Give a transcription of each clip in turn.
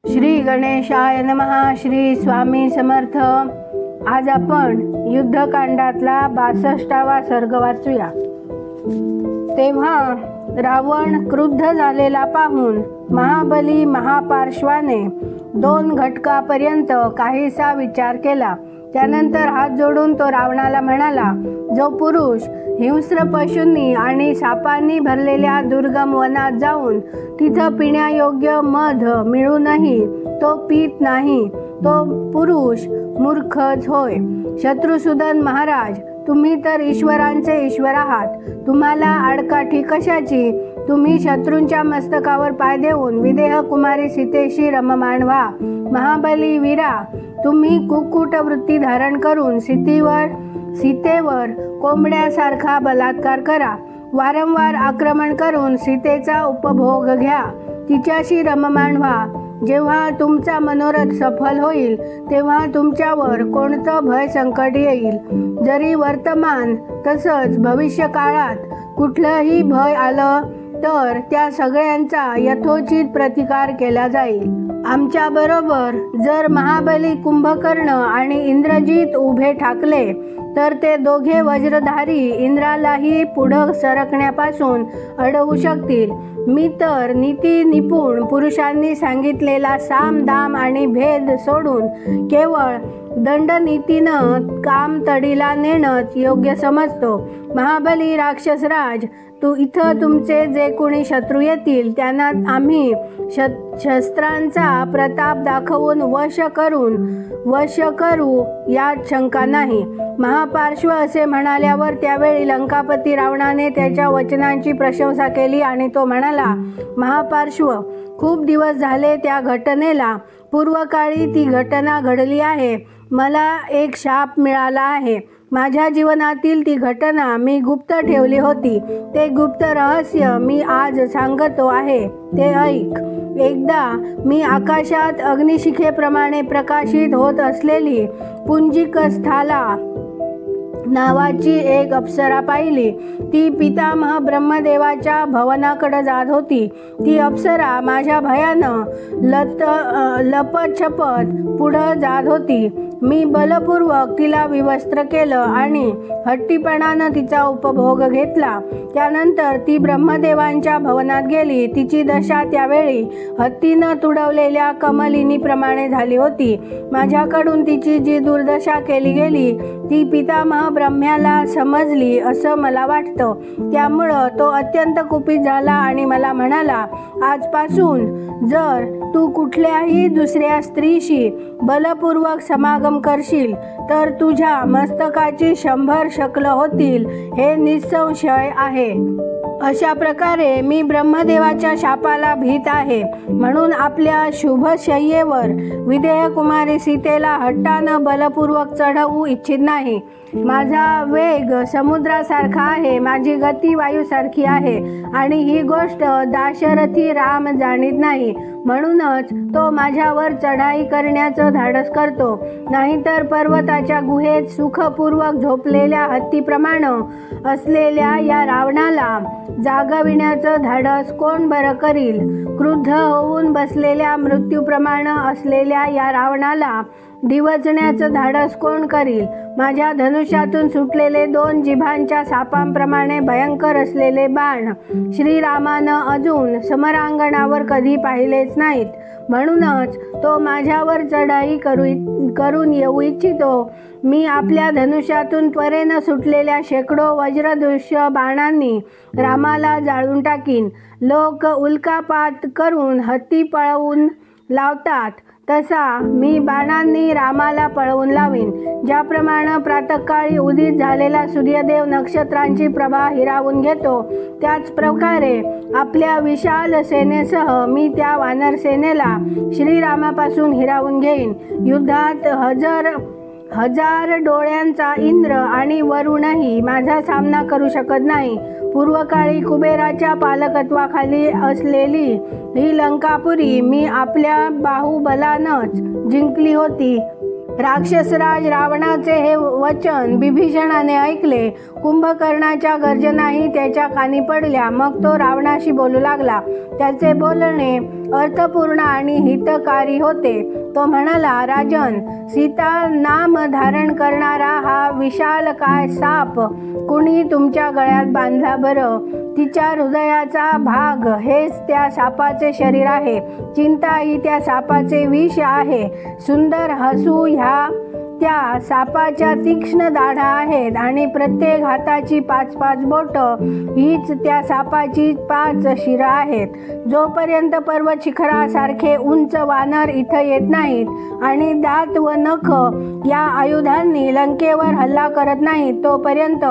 श्री गणेशाय नमः. श्री स्वामी समर्थ. आज आपण युद्धकांडातला 62वा सर्ग वाचूया. तेव्हा रावण क्रुद्ध झालेला पाहून महाबली महापार्श्वाने 2 घटकापर्यंत काहीसा विचार केला. त्यानंतर हात जोडून तो रावणाला म्हणाला, जो पुरुष हिंस्र पशूंनी आणि सापांनी भरलेल्या दुर्गम वनात जाऊन तिथं पिण्यायोग्य मध मिळूनही तो पीत नाही, तो पुरुष मूर्खच होय. शत्रुसूदन महाराज, तुम्ही तर ईश्वरांचे ईश्वर आहात. तुम्हाला आडकाठी कशाची? तुम्ही शत्रूंच्या मस्तकावर पाय देऊन विदेह कुमारी सीतेशी रममाण व्हा. महाबली वीरा, तुम्ही कुक्कुट वृत्ती धारण करून सीतेवर कोंबड्यासारखा बलात्कार करा. वारंवार आक्रमण करून सीतेचा उपभोग घ्या. तिच्याशी रममाण व्हा. जेव्हा तुमचा मनोरथ सफल होईल तेव्हा तुमच्यावर कोणतं भय संकट येईल. जरी वर्तमान तसंच भविष्य काळात कुठलंही भय आलं तर त्या सगळ्यांचा यथोचित प्रतिकार केला जाईल. आमच्याबरोबर जर महाबली कुंभकर्ण आणि इंद्रजित उभे ठाकले तर ते दोघे वज्रधारी इंद्रालाही पुढं सरकण्यापासून अडवू शकतील. मी तर नीती निपुण पुरुषांनी सांगितलेला साम दाम आणि भेद सोडून केवळ दंडनीतीनं काम तडीला नेणंच योग्य समजतो. महाबली राक्षसराज, इथं तुमचे जे कोणी शत्रू येतील त्यांना आम्ही शस्त्रांचा प्रताप दाखवून वश करू यात शंका नाही. महापार्श्व असे म्हणाल्यावर त्यावेळी लंकापती रावणाने त्याच्या वचनांची प्रशंसा केली आणि तो म्हणाला, महापार्श्व, खूप दिवस झाले त्या घटनेला. पूर्वकाळी ती घटना घडली आहे. मला एक शाप मिळाला आहे. माझ्या जीवनातील ती घटना मी गुप्त ठेवली होती. ते गुप्त रहस्य मी आज सांगतो आहे, ते ऐक. एकदा मी आकाशात अग्निशिखेप्रमाणे प्रकाशित होत असलेली पुंजिकस्थाला नावाची एक अप्सरा पाहिली. ती पितामह ब्रह्मदेवाच्या भवनाकडे जात होती. ती अप्सरा माझ्या भयानं लपतछपत पुढं जात होती. मी बलपूर्वक तिला विवस्त्र केलं आणि हट्टीपणानं तिचा उपभोग घेतला. त्यानंतर ती ब्रह्मदेवांच्या भवनात गेली. तिची दशा त्यावेळी हत्तीनं तुडवलेल्या कमलिनीप्रमाणे झाली होती. माझ्याकडून तिची जी दुर्दशा केली गेली ती पितामह ब्रह्म्याला समजली असं मला वाटतं. त्यामुळं तो अत्यंत कुपित झाला आणि मला म्हणाला, आजपासून जर तू कुठल्याही दुसऱ्या स्त्रीशी बलपूर्वक समागम करशील तर तुझ्या मस्तकाची 100 शकल होतील, हे निसंशय आहे. अशा प्रकारे मी ब्रह्मदेवाच्या शापाला भीत आहे. म्हणून आपल्या शुभशय्येवर विदेह कुमारी सीतेला हट्टानं बलपूर्वक चढवू इच्छित नाही. माझा वेग समुद्रासारखा आहे, माझी गती वायूसारखी आहे आणि ही गोष्ट दाशरथी राम जाणीत नाही. म्हणूनच तो माझ्यावर चढाई करण्याचं धाडस करतो. नाहीतर पर्वताच्या गुहेत सुखपूर्वक झोपलेल्या हत्तीप्रमाणे असलेल्या या रावणाला जागविण्याचं धाडस कोण बरं करील? क्रुद्ध होऊन बसलेल्या मृत्यूप्रमाणे असलेल्या या रावणाला डिवचण्याचं धाडस कोण करील? माझ्या धनुष्यातून सुटलेले 2 जिभांच्या सापांप्रमाणे भयंकर असलेले बाण श्रीरामानं अजून समरांगणावर कधी पाहिलेच नाहीत. म्हणूनच तो माझ्यावर चढाई करून येऊ इच्छितो. मी आपल्या धनुष्यातून त्वरेनं सुटलेल्या शेकडो वज्रदृश्य बाणांनी रामाला जाळून टाकीन. लोक उल्कापात करून हत्ती पळवून लावतात तसा मी बाणांनी रामाला पळवून लावीन. ज्याप्रमाणे प्रातःकाळी उदित झालेला सूर्यदेव नक्षत्रांची प्रभा हिरावून घेतो, त्याच प्रकारे आपल्या विशाल सेनेसह मी त्या वानरसेनेला श्रीरामापासून हिरावून घेईन. युद्धात हजार डोळ्यांचा इंद्र आणि वरुणही माझा सामना करू शकत नाही. पूर्वकाळी कुबेराच्या पालकत्वाखाली असलेली ही लंकापुरी मी आपल्या बाहुबलानंच जिंकली होती. राक्षसराज रावणाचे हे वचन बिभीषणाने ऐकले. कुंभकर्णाच्या गर्जनाही त्याच्या कानी पडल्या. मग तो रावणाशी बोलू लागला. त्याचे बोलणे अर्थपूर्ण आणि हितकारी होते. तो म्हणाला, राजन, सीता नाम धारण करणारा हा विशालकाय साप कुणी तुमच्या गळ्यात बांधला बरं? तिच्या हृदयाचा भाग हेच त्या सापाचे शरीर आहे. चिंता ही त्या सापाचे विष आहे. सुंदर हसू ह्या त्या सापाच्या तीक्ष्ण दाढा आहेत आणि प्रत्येक हाताची 5-5 बोटं हीच त्या सापाची 5 शिरं आहेत. जोपर्यंत पर्वत शिखरासारखे उंच वानर इथं येत नाहीत आणि दात व नख या आयुधांनी लंकेवर हल्ला करत नाहीत, तोपर्यंत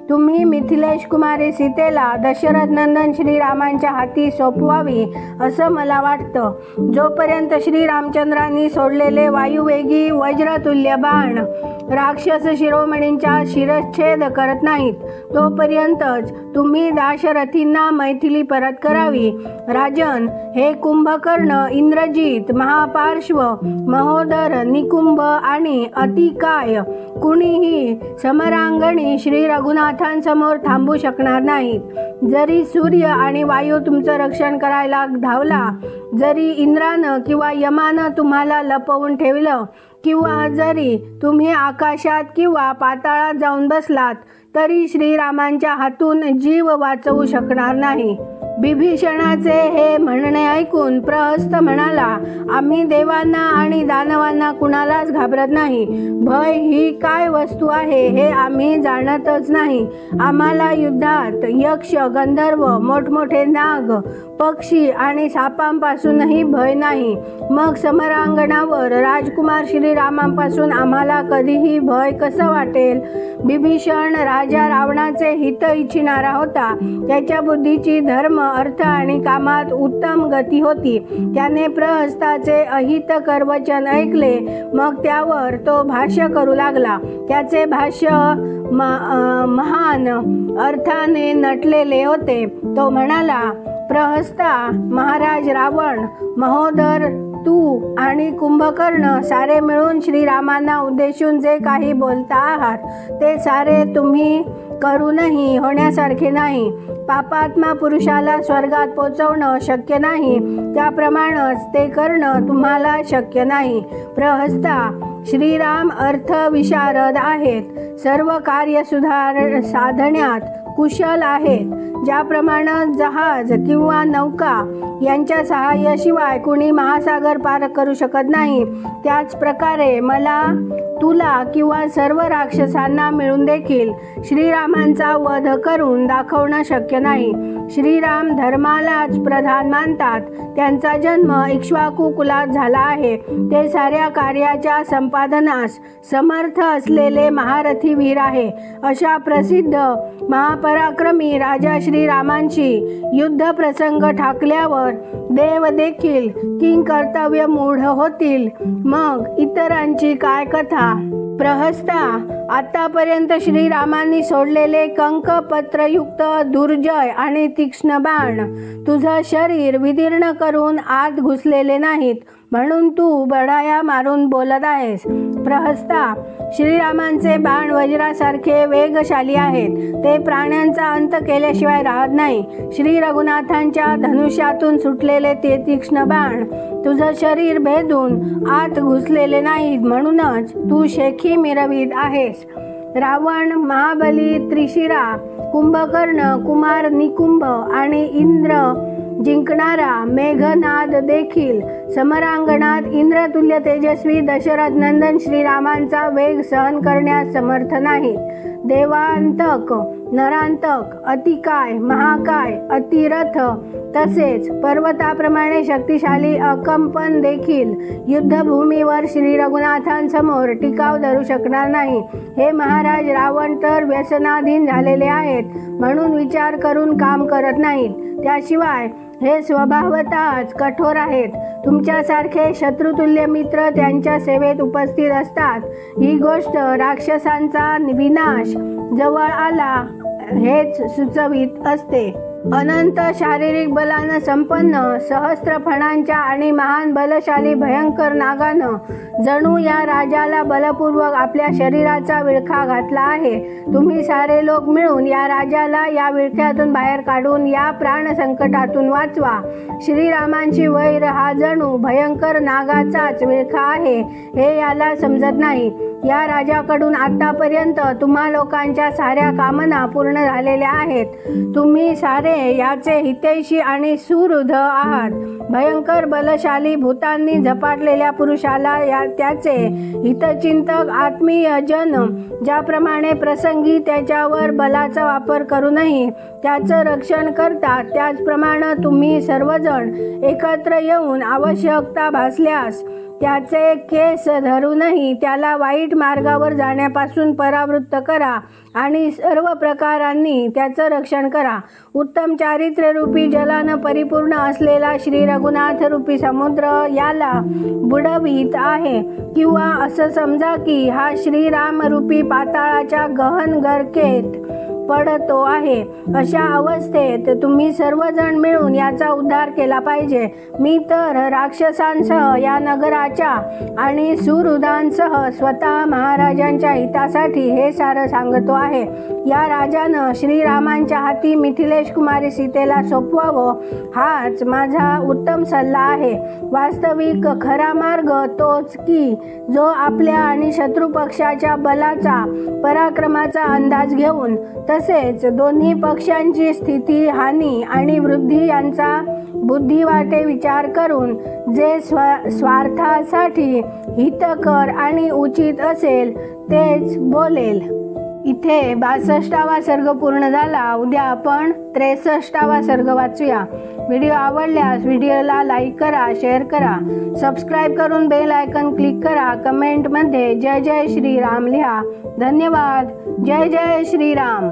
तुम्ही मिथिलेश कुमारी सीतेला दशरथ नंदन श्रीरामांच्या हाती सोपवावी असं मला वाटतं. जोपर्यंत श्रीरामचंद्रांनी सोडलेले वायुवेगी वज्रतुल्य बाण राक्षस शिरोमणींचा शिरच्छेद करत नाहीत, तोपर्यंतच तुम्ही दाशरथींना मैथिली परत करावी. राजन, हे कुंभकर्ण, इंद्रजित, महापार्श्व, महोदर, निकुंभ आणि अतिकाय कुणीही समरांगणी श्री रघुनाथांसमोर थांबू शकणार नाहीत. जरी सूर्य आणि वायू तुमचं रक्षण करायला धावला, जरी इंद्रानं किंवा यमानं तुम्हाला लपवून ठेवलं, किंवा जरी तुम्ही आकाशात किंवा पाताळात जाऊन बसलात, तरी श्रीरामांच्या हातून जीव वाचवू शकणार नाही. बिभीषणाचे हे म्हणणे ऐकून प्रहस्त म्हणाला, आम्ही देवांना आणि दानवांना कुणालाच घाबरत नाही. भय ही काय वस्तू आहे हे आम्ही जाणतच नाही. आम्हाला युद्धात यक्ष, गंधर्व, मोठमोठे नाग, पक्षी आणि सापांपासूनही भय नाही. मग समरांगणावर राजकुमार श्रीरामांपासून आम्हाला कधीही भय कसं वाटेल? बिभीषण राजा रावणाचे हित इच्छिणारा होता. त्याच्या बुद्धीची धर्म, अर्थ आणि कामात उत्तम गती होती. त्याने प्रहस्ताचे अहितकर वचन ऐकले. मग त्यावर तो भाष्य करू लागला. त्याचे भाष्य महान अर्थाने नटलेले होते. तो म्हणाला, प्रहस्ता, महाराज रावण, महोदर तू आणि कुंभकर्ण सारे मिळून श्रीरामांना उद्देशून जे काही बोलता आहात, ते सारे तुम्ही करूनही होण्यासारखे नाही. पापात्मा पुरुषाला स्वर्गात पोचवणं शक्य नाही, त्याप्रमाणेच ते करणं तुम्हाला शक्य नाही. प्रहस्ता, श्रीराम अर्थ विशारद आहेत. सर्व कार्य साधण्यात कुशल आहेत. ज्याप्रमाणे जहाज किंवा नौका यांच्या सहाय्याशिवाय कुणी महासागर पार करू शकत नाही, त्याच प्रकारे मला, तुला किंवा सर्व राक्षसांना मिळून देखील श्रीरामांचा वध करून दाखवणं शक्य नाही. श्रीराम धर्मालाच प्रधान मानतात. त्यांचा जन्म इक्ष्वाकू कुलात झाला आहे. ते साऱ्या कार्याच्या संपादनास समर्थ असलेले महारथी वीर आहे. अशा प्रसिद्ध महापराक्रमी राजा श्रीरामांची युद्ध प्रसंग ठाकल्यावर देव देखील किंकर्तव्य मूढ होतील. मग इतरांची काय कथा? प्रहस्ता, आतापर्यंत श्रीरामांनी सोडलेले कंकपत्रयुक्त दुर्जय आणि तीक्ष्ण बाण तुझं शरीर विदीर्ण करून आत घुसलेले नाहीत, म्हणून तू बढाया मारून बोलत आहेस. प्रहस्ता, श्रीरामांचे बाण वज्रासारखे वेगशाली आहेत. ते प्राण्यांचा अंत केल्याशिवाय राहत नाही. श्री रघुनाथांच्या धनुष्यातून सुटलेले ते तीक्ष्ण बाण तुझं शरीर भेदून आत घुसलेले नाहीत, म्हणूनच तू शेखी मिरवीत आहेस. रावण, महाबली, त्रिशिरा, कुंभकर्ण, कुमार निकुंभ आणि इंद्र जिंकणारा मेघनाद देखील समरांगणात इंद्रतुल्य तेजस्वी दशरथ नंदन श्रीरामांचा वेग सहन करण्यास समर्थ नाही. देवांतक, नरांतक, अतिकाय, महाकाय, अतिरथ तसेच पर्वताप्रमाणे शक्तिशाली अकंपन देखील युद्धभूमीवर श्री रघुनाथांसमोर टिकाव धरू शकणार नाही. हे महाराज रावण तर व्यसनाधीन झालेले आहेत, म्हणून विचार करून काम करत नाहीत. त्याशिवाय हे स्वभावतःच कठोर आहेत. तुमच्यासारखे शत्रुतुल्य मित्र त्यांच्या सेवेत उपस्थित असतात. ही गोष्ट राक्षसांचा विनाश जवळ आला हेच सुचवित असते. अनंत शारीरिक बलानं संपन्न सहस्त्र फणांच्या आणि महान बलशाली भयंकर नागानं जणू या राजाला बलपूर्वक आपल्या शरीराचा विळखा घातला आहे. तुम्ही सारे लोक मिळून या राजाला या विळख्यातून बाहेर काढून या प्राण संकटातून वाचवा. श्रीरामांची वैर हा जणू भयंकर नागाचाच विळखा आहे हे याला समजत नाही. या राजाकडून आतापर्यंत तुम्हा लोकांच्या साऱ्या कामना पूर्ण झालेल्या आहेत. तुम्ही सारे याचे हितैषी आणि सुहृद आहात. भयंकर बलशाली भूतांनी झपाटलेल्या पुरुषाला त्याचे हितचिंतक आत्मीय जन ज्याप्रमाणे प्रसंगी त्याच्यावर बलाचा वापर करूनही त्याचं रक्षण करतात, त्याचप्रमाणे तुम्ही सर्वजण एकत्र येऊन आवश्यकता भासल्यास त्याचे केस धरूनही त्याला वाईट मार्गावर जाण्यापासून परावृत्त करा आणि सर्व प्रकारांनी त्याचं रक्षण करा. उत्तम चारित्र्यरूपी जलानं परिपूर्ण असलेला श्री रघुनाथ रूपी समुद्र याला बुडवीत आहे, किंवा असं समजा की हा श्रीरामरूपी पाताळाच्या गहन गर्केत पडतो आहे. अशा अवस्थेत तुम्ही सर्वजण मिळून याचा उद्धार केला पाहिजे. मी तर राक्षसांसह या नगराच्या आणि सुहृदांसह स्वतः महाराजांच्या हितासाठी हे सारं सांगतो आहे. या राजानं श्रीरामांच्या हाती मिथिलेश कुमारी सीतेला सोपवावं हाच माझा उत्तम सल्ला आहे. वास्तविक खरा मार्ग तोच की जो आपल्या आणि शत्रुपक्षाच्या बलाचा पराक्रमाचा अंदाज घेऊन तसेच दोन्ही पक्षांची स्थिती, हानी आणि वृद्धी यांचा बुद्धिवाटे विचार करून जे स्वार्थासाठी हितकर आणि उचित असेल तेच बोलेल. इथे 62वा सर्ग पूर्ण झाला. उद्या आपण 63वा सर्ग वाचूया. व्हिडिओ आवडल्यास व्हिडिओला लाईक करा, शेअर करा, सबस्क्राईब करून बेल आयकॉन क्लिक करा. कमेंटमध्ये जय जय श्रीराम लिहा. धन्यवाद. जय जय श्रीराम.